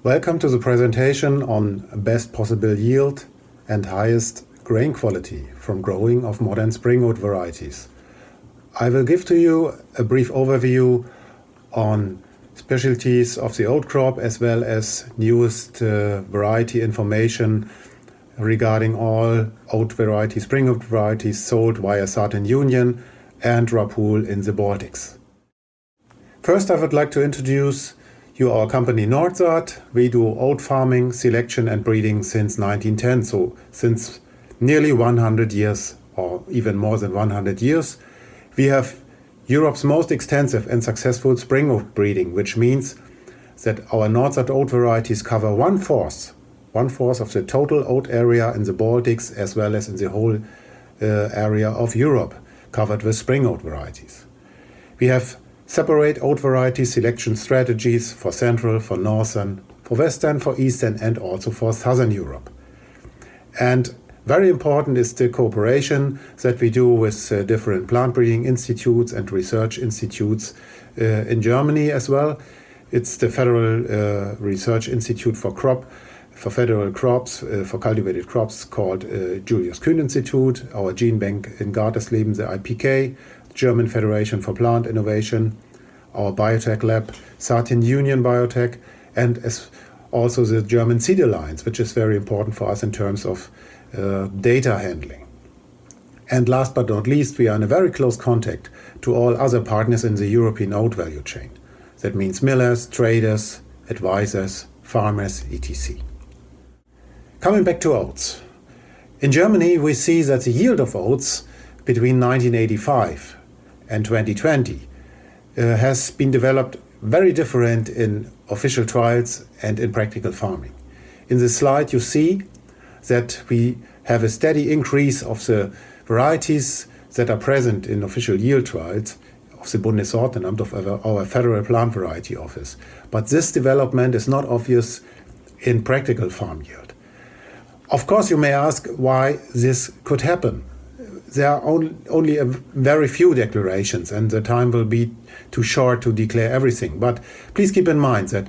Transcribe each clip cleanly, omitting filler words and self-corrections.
Welcome to the presentation on best possible yield and highest grain quality from growing of modern spring oat varieties. I will give to you a brief overview on specialties of the oat crop as well as newest variety information regarding all oat varieties, spring oat varieties sold via Saaten-Union and Rapooli in the Baltics. First, I would like to introduce you our company NORDSAAT. We do oat farming, selection and breeding since 1910, so since nearly 100 years or even more than 100 years. We have Europe's most extensive and successful spring oat breeding, which means that our NORDSAAT oat varieties cover one-fourth of the total oat area in the Baltics as well as in the whole area of Europe covered with spring oat varieties. We have separate oat variety selection strategies for Central, for Northern, for Western, for Eastern and also for Southern Europe. And very important is the cooperation that we do with different plant breeding institutes and research institutes in Germany as well. It's the Federal Research Institute for federal crops, for cultivated crops called Julius Kühn Institute, our gene bank in Gartersleben, the IPK, German Federation for Plant Innovation, our biotech lab, Saaten-Union Biotech, and as also the German Seed Alliance, which is very important for us in terms of data handling. And last but not least, we are in a very close contact to all other partners in the European oat value chain. That means millers, traders, advisors, farmers, etc. Coming back to oats. In Germany, we see that the yield of oats between 1985 and 2020 has been developed very different in official trials and in practical farming. In this slide you see that we have a steady increase of the varieties that are present in official yield trials of the Bundessortenamt of our Federal Plant Variety Office. But this development is not obvious in practical farm yield. Of course, you may ask why this could happen. There are only a very few declarations and the time will be too short to declare everything. But please keep in mind that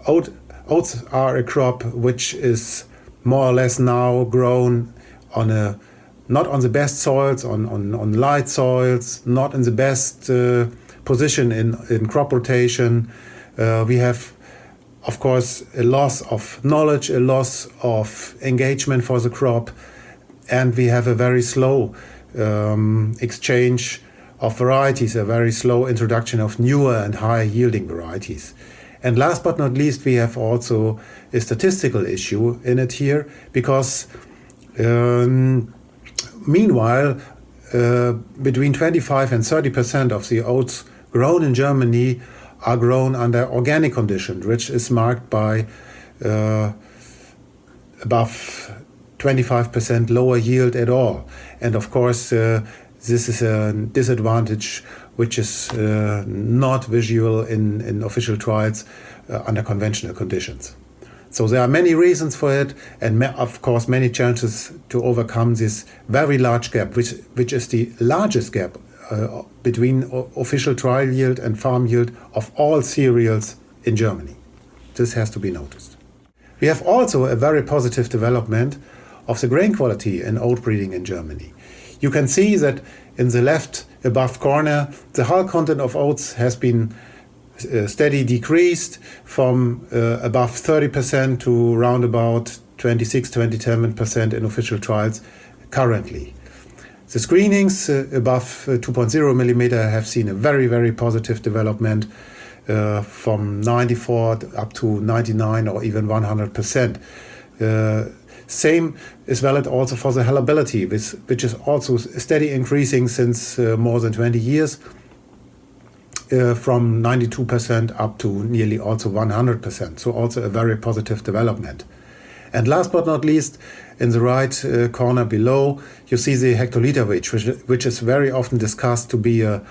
oats are a crop which is more or less now grown on not on the best soils, on light soils, not in the best position in crop rotation. We have, of course, a loss of knowledge, a loss of engagement for the crop, and we have a very slow exchange of varieties, a very slow introduction of newer and higher yielding varieties. And last but not least, we have also a statistical issue in it here, because meanwhile, between 25 and 30% of the oats grown in Germany are grown under organic conditions, which is marked by above 25% lower yield at all. And of course, this is a disadvantage which is not visual in official trials under conventional conditions. So there are many reasons for it, and of course many challenges to overcome this very large gap, which is the largest gap between official trial yield and farm yield of all cereals in Germany. This has to be noticed. We have also a very positive development of the grain quality in oat breeding in Germany. You can see that in the left above corner, the hull content of oats has been steady decreased from above 30% to around about 26-27% in official trials currently. The screenings above 2.0 millimeter have seen a very, very positive development from 94 up to 99 or even 100%. Same is valid also for the hellability, which is also steady increasing since more than 20 years, from 92% up to nearly also 100%. So also a very positive development. And last but not least, in the right corner below, you see the hectoliter weight, which is very often discussed to be a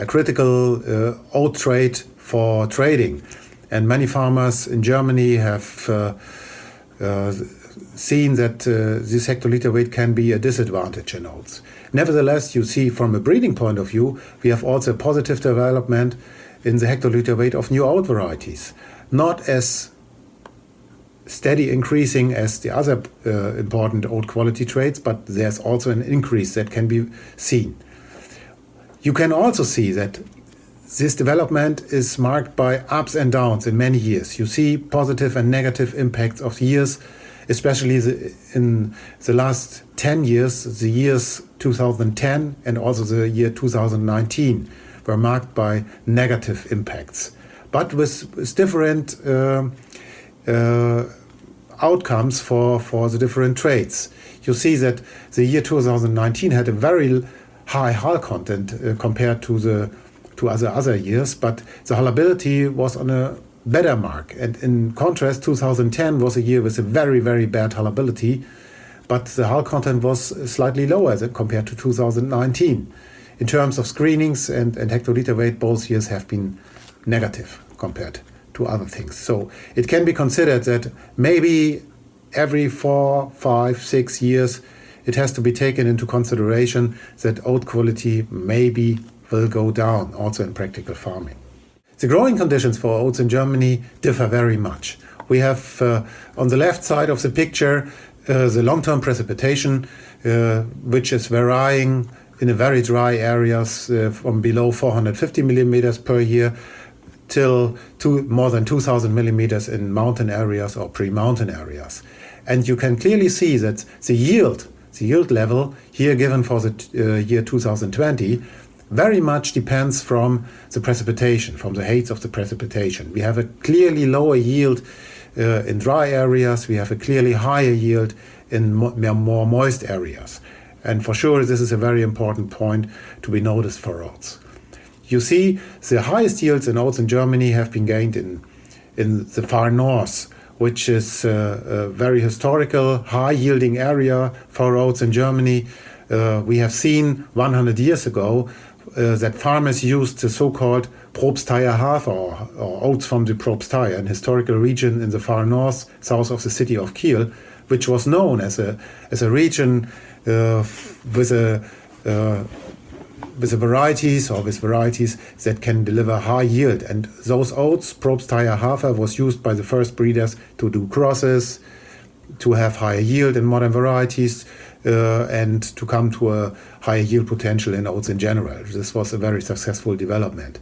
critical oat trait for trading. And many farmers in Germany have seen that this hectoliter weight can be a disadvantage in oats. Nevertheless, you see from a breeding point of view, we have also a positive development in the hectoliter weight of new oat varieties. not as steady increasing as the other important oat quality traits, but there's also an increase that can be seen. You can also see that this development is marked by ups and downs in many years. You see positive and negative impacts of years, especially in the last 10 years, the years 2010 and also the year 2019 were marked by negative impacts, but with different outcomes for the different traits. You see that the year 2019 had a very high hull content compared to other years, but the hullability was on a better mark. And in contrast, 2010 was a year with a very, very bad hullability, but the hull content was slightly lower than compared to 2019. In terms of screenings and hectoliter weight, both years have been negative compared to other things. So it can be considered that maybe every 4, 5, 6 years it has to be taken into consideration that oat quality maybe will go down also in practical farming. The growing conditions for oats in Germany differ very much. We have on the left side of the picture the long-term precipitation, which is varying in a very dry areas from below 450 millimeters per year till more than 2,000 millimeters in mountain areas or pre-mountain areas. And you can clearly see that the yield level here given for the year 2020 very much depends from the precipitation, from the heights of the precipitation. We have a clearly lower yield in dry areas. We have a clearly higher yield in more moist areas. And for sure, this is a very important point to be noticed for oats. You see, the highest yields in oats in Germany have been gained in the far north, which is a very historical, high-yielding area for oats in Germany. We have seen 100 years ago that farmers used the so-called Propsteyer Hafer or oats from the Propstei, an historical region in the far north, south of the city of Kiel, which was known as a region with varieties that can deliver high yield. And those oats, Propsteyer Hafer, was used by the first breeders to do crosses, to have higher yield in modern varieties, and to come to a higher yield potential in oats in general. This was a very successful development.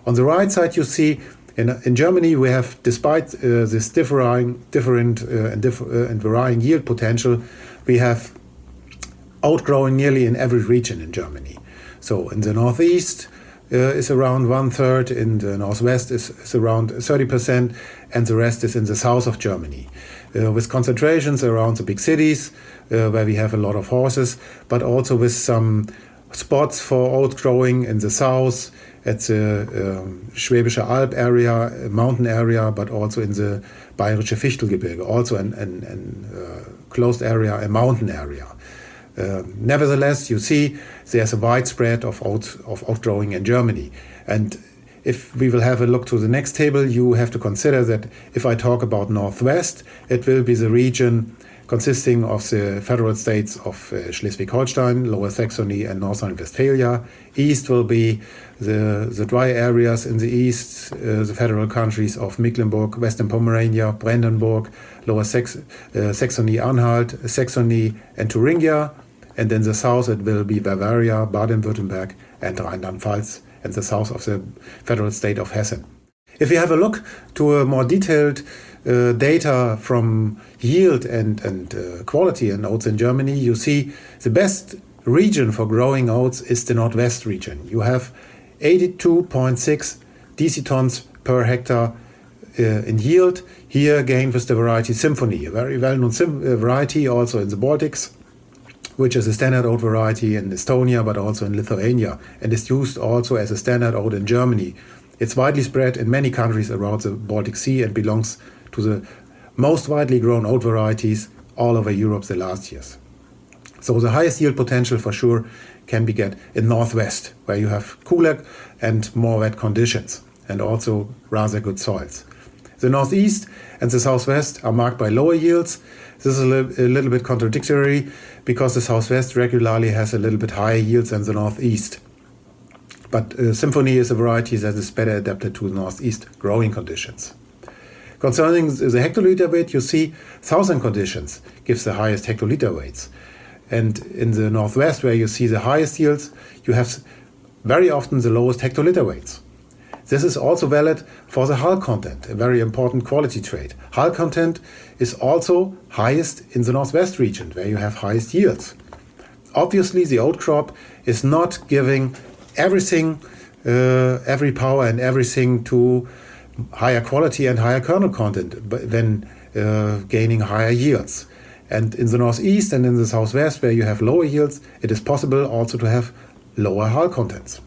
On the right side, you see in Germany we have, despite this different and varying yield potential, we have oat growing nearly in every region in Germany. So in the northeast is around 1/3, in the northwest is around 30%, and the rest is in the south of Germany, with concentrations around the big cities where we have a lot of horses, but also with some spots for oat growing in the south, at the Schwäbische Alb area, mountain area, but also in the Bayerische Fichtelgebirge, also in closed area, a mountain area. Nevertheless, you see there's a widespread of oat growing in Germany. And if we will have a look to the next table, you have to consider that if I talk about Northwest, it will be the region consisting of the federal states of Schleswig-Holstein, Lower Saxony and North Rhine-Westphalia. East will be the dry areas in the east, the federal countries of Mecklenburg, Western Pomerania, Brandenburg, Lower Saxony-Anhalt, Saxony and Thuringia. And in the south it will be Bavaria, Baden-Württemberg and Rheinland-Pfalz, and the south of the federal state of Hessen. If you have a look to a more detailed data from yield and quality in oats in Germany, you see the best region for growing oats is the Northwest region. You have 82.6 decitons per hectare in yield, here gained with the variety Symphony, a very well-known variety also in the Baltics, which is a standard oat variety in Estonia but also in Lithuania, and is used also as a standard oat in Germany. It's widely spread in many countries around the Baltic Sea and belongs to the most widely grown oat varieties all over Europe the last years. So the highest yield potential for sure can be get in Northwest, where you have cooler and more wet conditions and also rather good soils. The Northeast and the Southwest are marked by lower yields. This is a little bit contradictory because the Southwest regularly has a little bit higher yields than the Northeast. But Symphony is a variety that is better adapted to Northeast growing conditions. Concerning the hectoliter weight, you see southern conditions gives the highest hectoliter weights. And in the northwest, where you see the highest yields, you have very often the lowest hectoliter weights. This is also valid for the hull content, a very important quality trait. Hull content is also highest in the northwest region, where you have highest yields. Obviously, the oat crop is not giving everything, every power and everything to higher quality and higher kernel content, but then gaining higher yields. And in the northeast and in the southwest, where you have lower yields, it is possible also to have lower hull contents.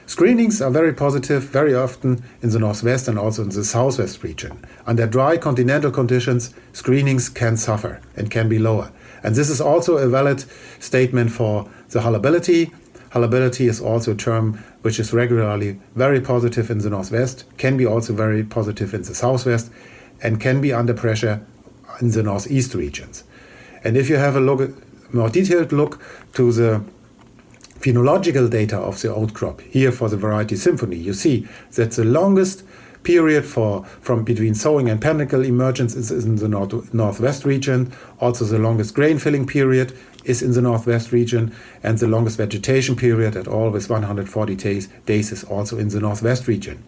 Screenings are very positive, very often in the northwest and also in the southwest region. Under dry continental conditions, screenings can suffer and can be lower. And this is also a valid statement for the hullability. Hullability is also a term which is regularly very positive in the northwest, can be also very positive in the southwest, and can be under pressure in the northeast regions. And if you have a more detailed look to the phenological data of the oat crop, here for the variety Symphony, you see that the longest period from between sowing and panicle emergence is in the northwest region. Also the longest grain filling period is in the northwest region, and the longest vegetation period at all with 140 days is also in the northwest region.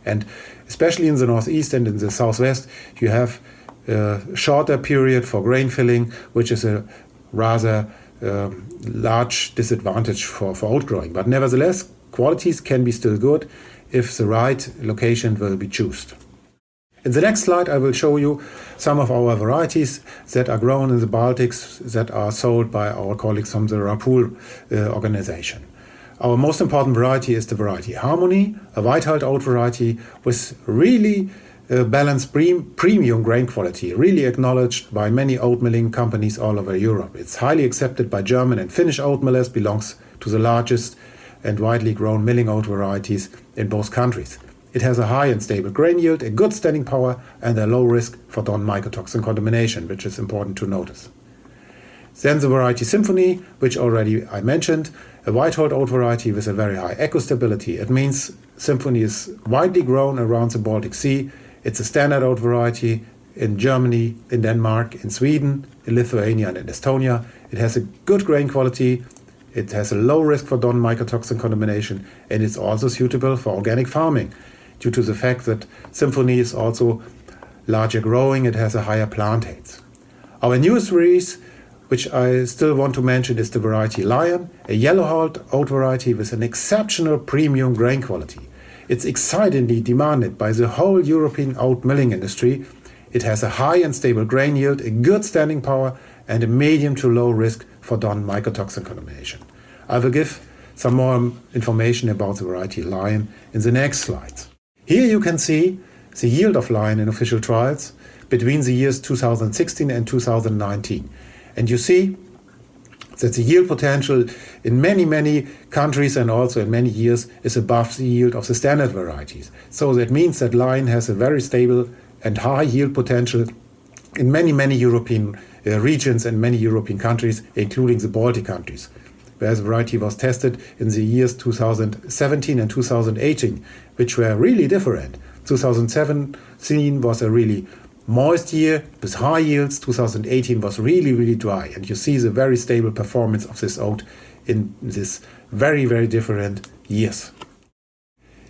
And especially in the northeast and in the southwest, you have a shorter period for grain filling, which is a rather large disadvantage for oat growing. But nevertheless, qualities can be still good if the right location will be chosen. In the next slide, I will show you some of our varieties that are grown in the Baltics that are sold by our colleagues from the Rapooli organization. Our most important variety is the variety Harmony, a white-hulled oat variety with really balanced premium grain quality, really acknowledged by many oat milling companies all over Europe. It's highly accepted by German and Finnish oat millers, belongs to the largest and widely grown milling oat varieties in both countries. It has a high and stable grain yield, a good standing power, and a low risk for non-mycotoxin contamination, which is important to notice. Then the variety Symphony, which already I mentioned, a white-hulled oat variety with a very high eco-stability. It means Symphony is widely grown around the Baltic Sea. It's a standard oat variety in Germany, in Denmark, in Sweden, in Lithuania and in Estonia. It has a good grain quality. It has a low risk for non-mycotoxin contamination, and it's also suitable for organic farming due to the fact that Symphony is also larger growing. It has a higher plant height. Our newest release, which I still want to mention, is the variety Lion, a yellow-hulled oat variety with an exceptional premium grain quality. It's excitingly demanded by the whole European oat milling industry. It has a high and stable grain yield, a good standing power, and a medium to low risk for non-mycotoxin contamination. I will give some more information about the variety Lion in the next slides. Here you can see the yield of Lion in official trials between the years 2016 and 2019. And you see that the yield potential in many countries and also in many years is above the yield of the standard varieties. So that means that Lion has a very stable and high yield potential in many European regions and many European countries, including the Baltic countries, where the variety was tested in the years 2017 and 2018, which were really different. 2017 was a really moist year with high yields. 2018 was really dry, and you see the very stable performance of this oat in this very different years.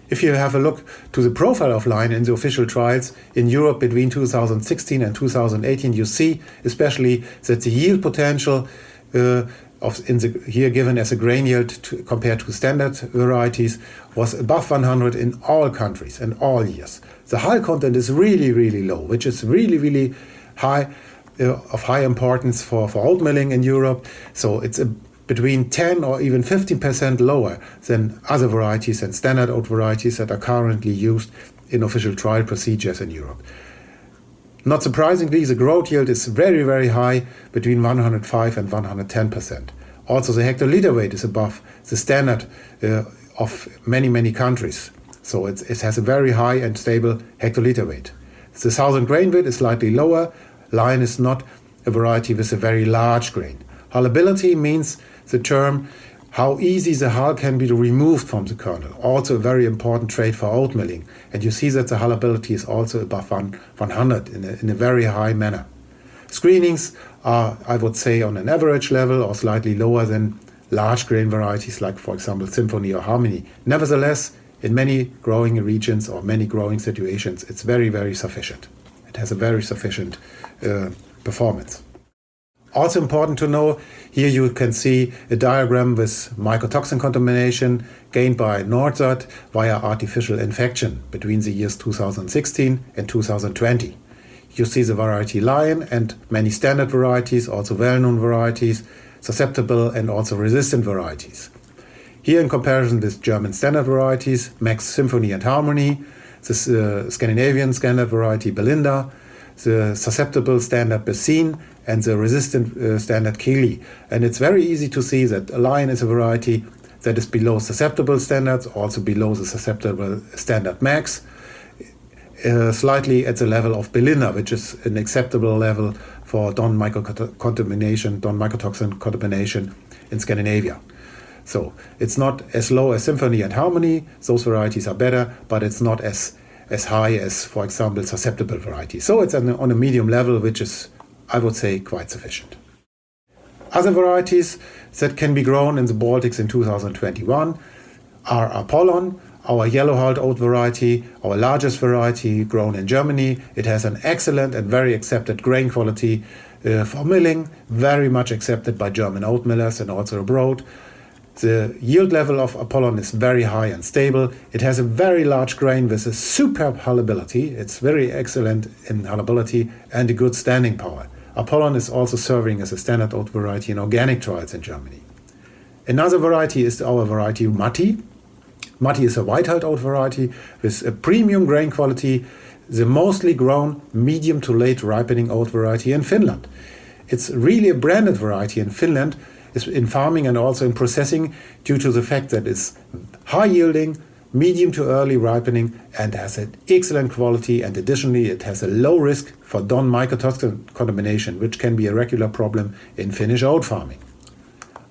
If you have a look to the profile of Lion in the official trials in Europe between 2016 and 2018, you see especially that the yield potential here given as a grain yield compared to standard varieties was above 100 in all countries and all years. The hull content is really low, which is really high, of high importance for oat milling in Europe. So it's between 10 or even 15% lower than other varieties and standard oat varieties that are currently used in official trial procedures in Europe. Not surprisingly, the growth yield is very high, between 105 and 110%. Also, the hectoliter weight is above the standard of many countries. So it has a very high and stable hectoliter weight. The southern grain weight is slightly lower. Lion is not a variety with a very large grain. Hullability means the term how easy the hull can be removed from the kernel. Also a very important trait for oat milling. And you see that the hullability is also above 100 in a very high manner. Screenings are, I would say, on an average level or slightly lower than large grain varieties like, for example, Symphony or Harmony. Nevertheless, in many growing regions or many growing situations, it's very, very sufficient. It has a very sufficient performance. Also important to know, here you can see a diagram with mycotoxin contamination gained by NORDSAAT via artificial infection between the years 2016 and 2020. You see the variety Lion and many standard varieties, also well-known varieties, susceptible and also resistant varieties. Here in comparison with German standard varieties, Max, Symphony and Harmony, the Scandinavian standard variety Belinda, the susceptible standard Bessin and the resistant standard Kili. And it's very easy to see that Lion is a variety that is below susceptible standards, also below the susceptible standard Max, slightly at the level of Belinda, which is an acceptable level for mycotoxin contamination in Scandinavia. So it's not as low as Symphony and Harmony, those varieties are better, but it's not as high as, for example, susceptible varieties. So it's on a medium level, which is, I would say, quite sufficient. Other varieties that can be grown in the Baltics in 2021 are Apollon, our yellow-hulled oat variety, our largest variety grown in Germany. It has an excellent and very accepted grain quality for milling, very much accepted by German oat millers and also abroad. The yield level of Apollon is very high and stable. It has a very large grain with a superb hullability. It's very excellent in hullability and a good standing power. Apollon is also serving as a standard oat variety in organic trials in Germany. Another variety is our variety Matti. Matti is a white-hulled oat variety with a premium grain quality, the mostly grown medium to late ripening oat variety in Finland. It's really a branded variety in Finland, in farming and also in processing, due to the fact that it's high yielding, medium to early ripening, and has an excellent quality, and additionally it has a low risk for mycotoxin contamination, which can be a regular problem in Finnish oat farming.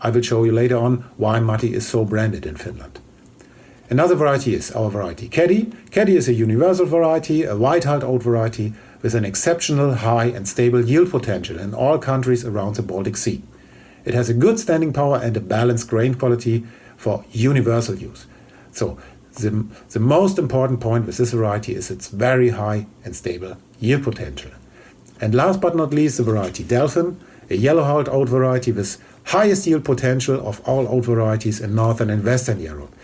I will show you later on why Matti is so branded in Finland. Another variety is our variety Caddy. Caddy is a universal variety, a white-hulled oat variety with an exceptional high and stable yield potential in all countries around the Baltic Sea. It has a good standing power and a balanced grain quality for universal use. So the most important point with this variety is its very high and stable yield potential. And last but not least, the variety Delphin, a yellow-hulled oat variety with highest yield potential of all oat varieties in Northern and Western Europe.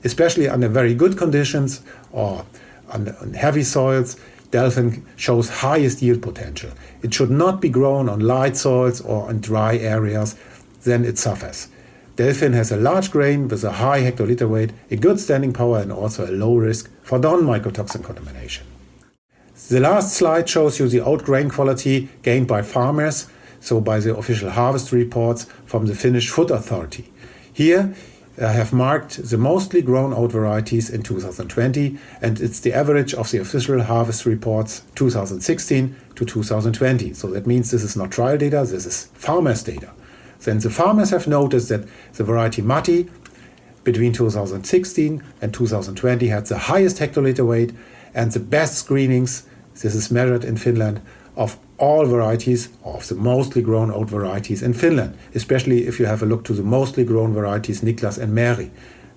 Especially under very good conditions or on heavy soils, Delphin shows highest yield potential. It should not be grown on light soils or on dry areas, then it suffers. Delphin has a large grain with a high hectoliter weight, a good standing power and also a low risk for mycotoxin contamination. The last slide shows you the oat grain quality gained by farmers, so by the official harvest reports from the Finnish Food Authority. Here I have marked the mostly grown oat varieties in 2020, and it's the average of the official harvest reports 2016 to 2020. So that means this is not trial data, this is farmers' data. Then the farmers have noticed that the variety Matti between 2016 and 2020 had the highest hectoliter weight and the best screenings, this is measured in Finland, of all varieties of the mostly grown oat varieties in Finland, especially if you have a look to the mostly grown varieties Niklas and Meri,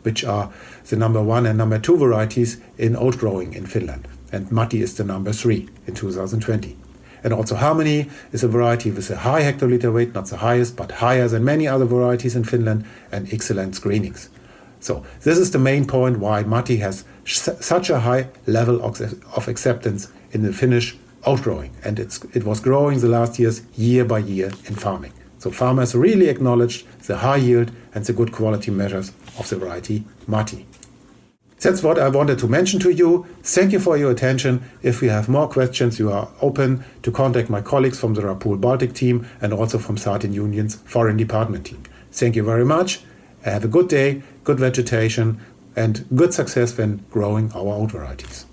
which are the number 1 and number 2 varieties in oat growing in Finland. And Matti is the number 3 in 2020. And also Harmony is a variety with a high hectoliter weight, not the highest, but higher than many other varieties in Finland, and excellent screenings. So this is the main point why Matti has such a high level of acceptance in the Finnish oat growing, and it was growing the last years, year by year in farming. So farmers really acknowledged the high yield and the good quality measures of the variety Matti. That's what I wanted to mention to you. Thank you for your attention. If you have more questions, you are open to contact my colleagues from the Rapooli Baltic team and also from Saaten-Union's foreign department team. Thank you very much. Have a good day, good vegetation, and good success when growing our oat varieties.